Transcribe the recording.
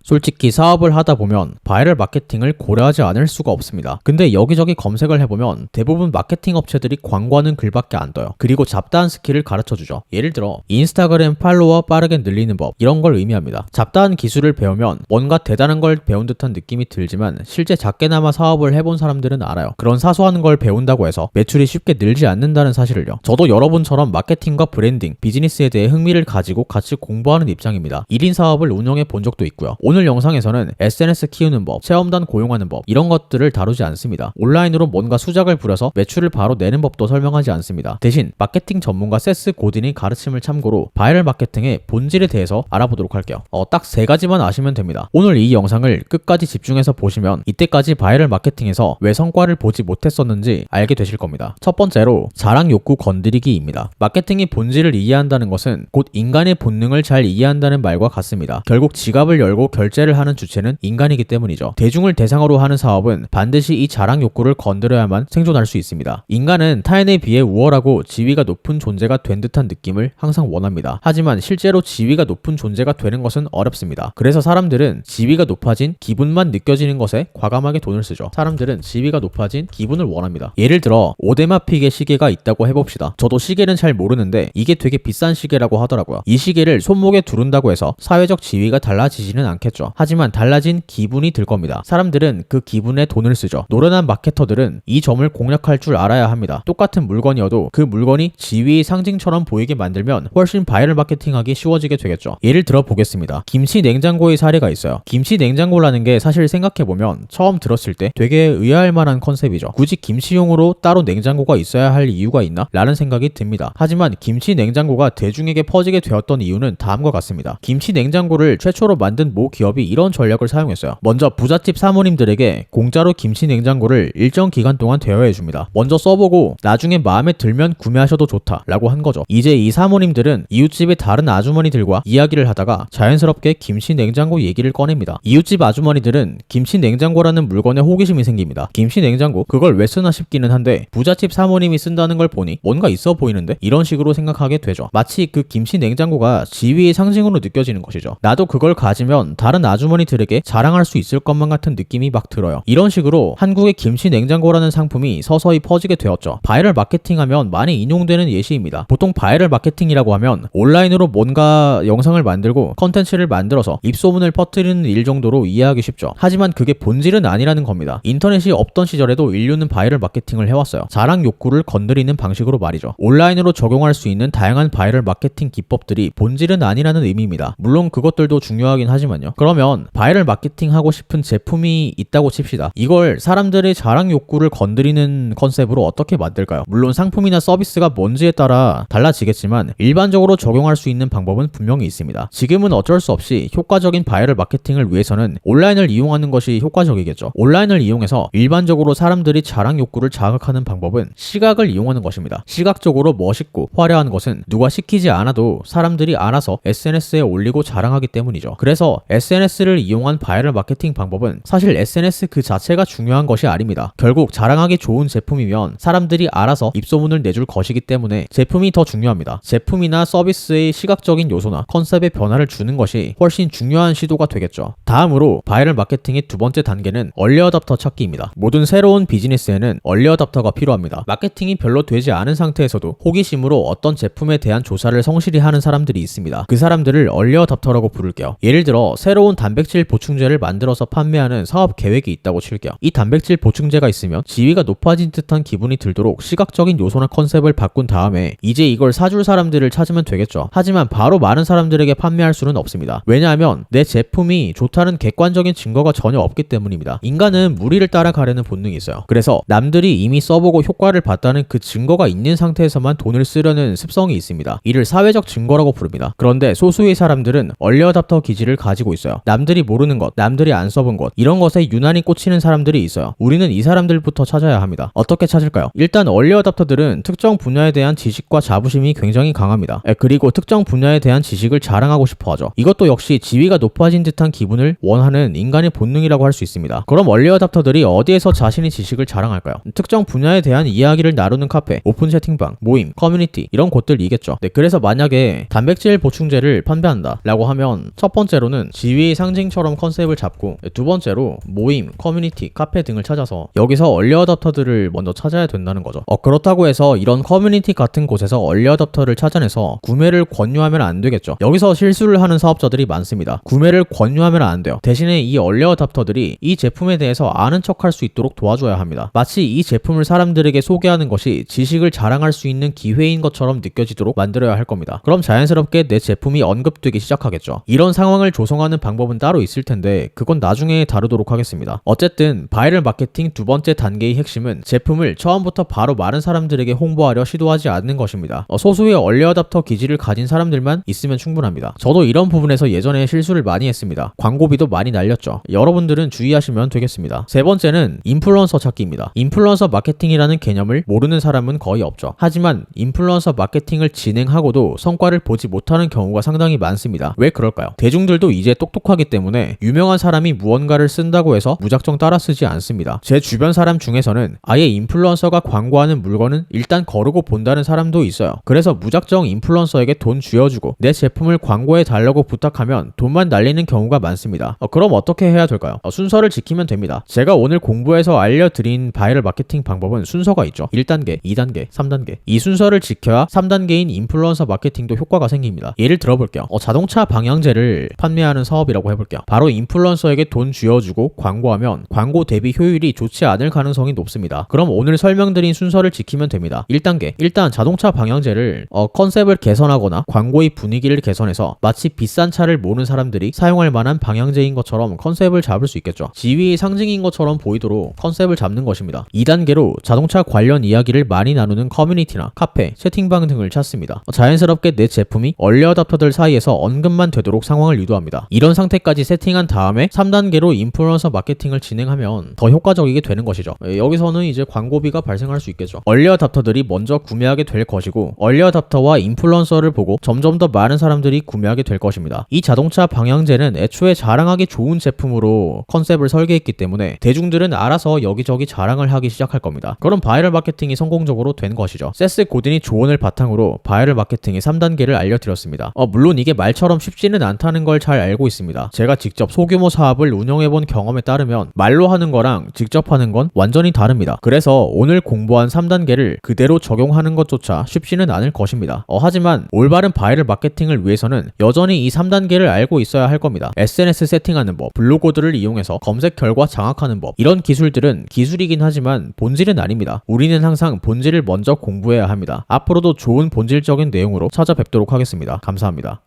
솔직히 사업을 하다 보면 바이럴 마케팅을 고려하지 않을 수가 없습니다. 근데 여기저기 검색을 해보면 대부분 마케팅 업체들이 광고하는 글밖에 안 떠요. 그리고 잡다한 스킬을 가르쳐주죠. 예를 들어 인스타그램 팔로워 빠르게 늘리는 법, 이런 걸 의미합니다. 잡다한 기술을 배우면 뭔가 대단한 걸 배운 듯한 느낌이 들지만 실제 작게나마 사업을 해본 사람들은 알아요. 그런 사소한 걸 배운다고 해서 매출이 쉽게 늘지 않는다는 사실을요. 저도 여러분처럼 마케팅과 브랜딩, 비즈니스에 대해 흥미를 가지고 같이 공부하는 입장입니다. 1인 사업을 운영해 본 적도 있고요. 오늘 영상에서는 SNS 키우는 법, 체험단 고용하는 법, 이런 것들을 다루지 않습니다. 온라인으로 뭔가 수작을 부려서 매출을 바로 내는 법도 설명하지 않습니다. 대신 마케팅 전문가 세스 고딘의 가르침을 참고로 바이럴 마케팅의 본질에 대해서 알아보도록 할게요. 딱 3가지만 아시면 됩니다. 오늘 이 영상을 끝까지 집중해서 보시면 이때까지 바이럴 마케팅에서 왜 성과를 보지 못했었는지 알게 되실 겁니다. 첫 번째로 자랑 욕구 건드리기입니다. 마케팅의 본질을 이해한다는 것은 곧 인간의 본능을 잘 이해한다는 말과 같습니다. 결국 지갑을 열고 결제를 하는 주체는 인간이기 때문이죠. 대중을 대상으로 하는 사업은 반드시 이 자랑 욕구를 건드려야만 생존할 수 있습니다. 인간은 타인에 비해 우월하고 지위가 높은 존재가 된 듯한 느낌을 항상 원합니다. 하지만 실제로 지위가 높은 존재가 되는 것은 어렵습니다. 그래서 사람들은 지위가 높아진 기분만 느껴지는 것에 과감하게 돈을 쓰죠. 사람들은 지위가 높아진 기분을 원합니다. 예를 들어 오데마픽의 시계가 있다고 해봅시다. 저도 시계는 잘 모르는데 이게 되게 비싼 시계라고 하더라고요. 이 시계를 손목에 두른다고 해서 사회적 지위가 달라지지는 않겠죠. 하지만 달라진 기분이 들 겁니다. 사람들은 그 기분에 돈을 쓰죠. 노련한 마케터들은 이 점을 공략할 줄 알아야 합니다. 똑같은 물건이어도 그 물건이 지위의 상징처럼 보이게 만들면 훨씬 바이럴 마케팅하기 쉬워지게 되겠죠. 예를 들어 보겠습니다. 김치 냉장고의 사례가 있어요. 김치 냉장고라는 게 사실 생각해보면 처음 들었을 때 되게 의아할 만한 컨셉이죠. 굳이 김치용으로 따로 냉장고가 있어야 할 이유가 있나? 라는 생각이 듭니다. 하지만 김치 냉장고가 대중에게 퍼지게 되었던 이유는 다음과 같습니다. 김치 냉장고를 최초로 만든 모 기업이 이런 전략을 사용했어요. 먼저 부잣집 사모님들에게 공짜로 김치 냉장고를 일정 기간 동안 대여해줍니다. 먼저 써보고 나중에 마음에 들면 구매하셔도 좋다 라고 한 거죠. 이제 이 사모님들은 이웃집의 다른 아주머니들과 이야기를 하다가 자연스럽게 김치 냉장고 얘기를 꺼냅니다. 이웃집 아주머니들은 김치 냉장고라는 물건에 호기심이 생깁니다. 김치 냉장고 그걸 왜 쓰나 싶기는 한데 부잣집 사모님이 쓴다는 걸 보니 뭔가 있어 보이는데? 이런 식으로 생각하게 되죠. 마치 그 김치 냉장고가 지위의 상징으로 느껴지는 것이죠. 나도 그걸 가지면 다른 아주머니들에게 자랑할 수 있을 것만 같은 느낌이 막 들어요. 이런 식으로 한국의 김치 냉장고라는 상품이 서서히 퍼지게 되었죠. 바이럴 마케팅하면 많이 인용되는 예시입니다. 보통 바이럴 마케팅이라고 하면 온라인으로 뭔가 영상을 만들고 컨텐츠를 만들어서 입소문을 퍼뜨리는 일 정도로 이해하기 쉽죠. 하지만 그게 본질은 아니라는 겁니다. 인터넷이 없던 시절에도 인류는 바이럴 마케팅을 해왔어요. 자랑 욕구를 건드리는 방식으로 말이죠. 온라인으로 적용할 수 있는 다양한 바이럴 마케팅 기법들이 본질은 아니라는 의미입니다. 물론 그것들도 중요하긴 하지만요. 그러면 바이럴 마케팅 하고 싶은 제품이 있다고 칩시다. 이걸 사람들의 자랑 욕구를 건드리는 컨셉으로 어떻게 만들까요? 물론 상품이나 서비스가 뭔지에 따라 달라지겠지만 일반적으로 적용할 수 있는 방법은 분명히 있습니다. 지금은 어쩔 수 없이 효과적인 바이럴 마케팅을 위해서는 온라인을 이용하는 것이 효과적이겠죠. 온라인을 이용해서 일반적으로 사람들이 자랑 욕구를 자극하는 방법은 시각을 이용하는 것입니다. 시각적으로 멋있고 화려한 것은 누가 시키지 않아도 사람들이 알아서 SNS에 올리고 자랑하기 때문이죠. 그래서 SNS를 이용한 바이럴 마케팅 방법은 사실 SNS 그 자체가 중요한 것이 아닙니다. 결국 자랑하기 좋은 제품이면 사람들이 알아서 입소문을 내줄 것이기 때문에 제품이 더 중요합니다. 제품이나 서비스의 시각적인 요소나 컨셉의 변화를 주는 것이 훨씬 중요한 시도가 되겠죠. 다음으로 바이럴 마케팅의 두 번째 단계는 얼리 어답터 찾기입니다. 모든 새로운 비즈니스에는 얼리 어답터가 필요합니다. 마케팅이 별로 되지 않은 상태에서도 호기심으로 어떤 제품에 대한 조사를 성실히 하는 사람들이 있습니다. 그 사람들을 얼리 어답터라고 부를게요. 예를 들어 새로운 단백질 보충제를 만들어서 판매하는 사업 계획이 있다고 칠게요. 이 단백질 보충제가 있으면 지위가 높아진 듯한 기분이 들도록 시각적인 요소나 컨셉을 바꾼 다음에 이제 이걸 사줄 사람들을 찾으면 되겠죠. 하지만 바로 많은 사람들에게 판매할 수는 없습니다. 왜냐하면 내 제품이 좋다는 객관적인 증거가 전혀 없기 때문입니다. 인간은 무리를 따라가려는 본능이 있어요. 그래서 남들이 이미 써보고 효과를 봤다는 그 증거가 있는 상태에서만 돈을 쓰려는 습성이 있습니다. 이를 사회적 증거라고 부릅니다. 그런데 소수의 사람들은 얼리 어답터 기질을 가지고 있어요. 남들이 모르는 것, 남들이 안 써본 것, 이런 것에 유난히 꽂히는 사람들이 있어요. 우리는 이 사람들부터 찾아야 합니다. 어떻게 찾을까요? 일단 얼리 어답터들은 특정 분야에 대한 지식과 자부심이 굉장히 강합니다. 그리고 특정 분야에 대한 지식을 자랑하고 싶어 하죠. 이것도 역시 지위가 높아진 듯한 기분을 원하는 인간의 본능이라고 할 수 있습니다. 그럼 얼리 어답터들이 어디에서 자신의 지식을 자랑할까요? 특정 분야에 대한 이야기를 나누는 카페, 오픈 채팅방, 모임, 커뮤니티, 이런 곳들이겠죠. 그래서 만약에 단백질 보충제를 판매한다 라고 하면 첫 번째로는 지위 지위의 상징처럼 컨셉을 잡고, 두 번째로 모임, 커뮤니티, 카페 등을 찾아서 여기서 얼리 어답터들을 먼저 찾아야 된다는 거죠. 그렇다고 해서 이런 커뮤니티 같은 곳에서 얼리 어답터를 찾아내서 구매를 권유하면 안 되겠죠. 여기서 실수를 하는 사업자들이 많습니다. 구매를 권유하면 안 돼요. 대신에 이 얼리 어답터들이 이 제품에 대해서 아는 척할 수 있도록 도와줘야 합니다. 마치 이 제품을 사람들에게 소개하는 것이 지식을 자랑할 수 있는 기회인 것처럼 느껴지도록 만들어야 할 겁니다. 그럼 자연스럽게 내 제품이 언급되기 시작하겠죠. 이런 상황을 조성하는 방법은 따로 있을 텐데 그건 나중에 다루도록 하겠습니다. 어쨌든 바이럴 마케팅 두 번째 단계의 핵심은 제품을 처음부터 바로 많은 사람들에게 홍보하려 시도하지 않는 것입니다. 소수의 얼리 어답터 기질을 가진 사람들만 있으면 충분합니다. 저도 이런 부분에서 예전에 실수를 많이 했습니다. 광고비도 많이 날렸죠. 여러분들은 주의하시면 되겠습니다. 세 번째는 인플루언서 찾기입니다. 인플루언서 마케팅이라는 개념을 모르는 사람은 거의 없죠. 하지만 인플루언서 마케팅을 진행하고도 성과를 보지 못하는 경우가 상당히 많습니다. 왜 그럴까요? 대중들도 이제 똑똑하기 때문에 유명한 사람이 무언가를 쓴다고 해서 무작정 따라 쓰지 않습니다. 제 주변 사람 중에서는 아예 인플루언서가 광고하는 물건은 일단 거르고 본다는 사람도 있어요. 그래서 무작정 인플루언서에게 돈 쥐어주고 내 제품을 광고해 달라고 부탁하면 돈만 날리는 경우가 많습니다. 그럼 어떻게 해야 될까요? 순서를 지키면 됩니다. 제가 오늘 공부해서 알려드린 바이럴 마케팅 방법은 순서가 있죠. 1단계, 2단계, 3단계. 이 순서를 지켜야 3단계인 인플루언서 마케팅도 효과가 생깁니다. 예를 들어볼게요. 자동차 방향제를 판매하는 사업이라고 해볼게요. 바로 인플루언서에게 돈 쥐어주고 광고하면 광고 대비 효율이 좋지 않을 가능성이 높습니다. 그럼 오늘 설명드린 순서를 지키면 됩니다. 1단계, 일단 자동차 방향제를 컨셉을 개선하거나 광고의 분위기를 개선해서 마치 비싼 차를 모는 사람들이 사용할 만한 방향제인 것처럼 컨셉을 잡을 수 있겠죠. 지위의 상징인 것처럼 보이도록 컨셉을 잡는 것입니다. 2단계로 자동차 관련 이야기를 많이 나누는 커뮤니티나 카페, 채팅방 등을 찾습니다. 자연스럽게 내 제품이 얼리 어답터들 사이에서 언급만 되도록 상황을 유도합니다. 이런 상태까지 세팅한 다음에 3단계로 인플루언서 마케팅을 진행하면 더 효과적이게 되는 것이죠. 여기서는 이제 광고비가 발생할 수 있겠죠. 얼리 어답터들이 먼저 구매하게 될 것이고 얼리 어답터와 인플루언서를 보고 점점 더 많은 사람들이 구매하게 될 것입니다. 이 자동차 방향제는 애초에 자랑하기 좋은 제품으로 컨셉을 설계했기 때문에 대중들은 알아서 여기저기 자랑을 하기 시작할 겁니다. 그럼 바이럴 마케팅이 성공적으로 된 것이죠. 세스 고든이 조언을 바탕으로 바이럴 마케팅의 3단계를 알려드렸습니다. 물론 이게 말처럼 쉽지는 않다는 걸 잘 알고 있습니다. 제가 직접 소규모 사업을 운영해본 경험에 따르면 말로 하는 거랑 직접 하는 건 완전히 다릅니다. 그래서 오늘 공부한 3단계를 그대로 적용하는 것조차 쉽지는 않을 것입니다. 하지만 올바른 바이럴 마케팅을 위해서는 여전히 이 3단계를 알고 있어야 할 겁니다. SNS 세팅하는 법, 블로그들을 이용해서 검색 결과 장악하는 법, 이런 기술들은 기술이긴 하지만 본질은 아닙니다. 우리는 항상 본질을 먼저 공부해야 합니다. 앞으로도 좋은 본질적인 내용으로 찾아뵙도록 하겠습니다. 감사합니다.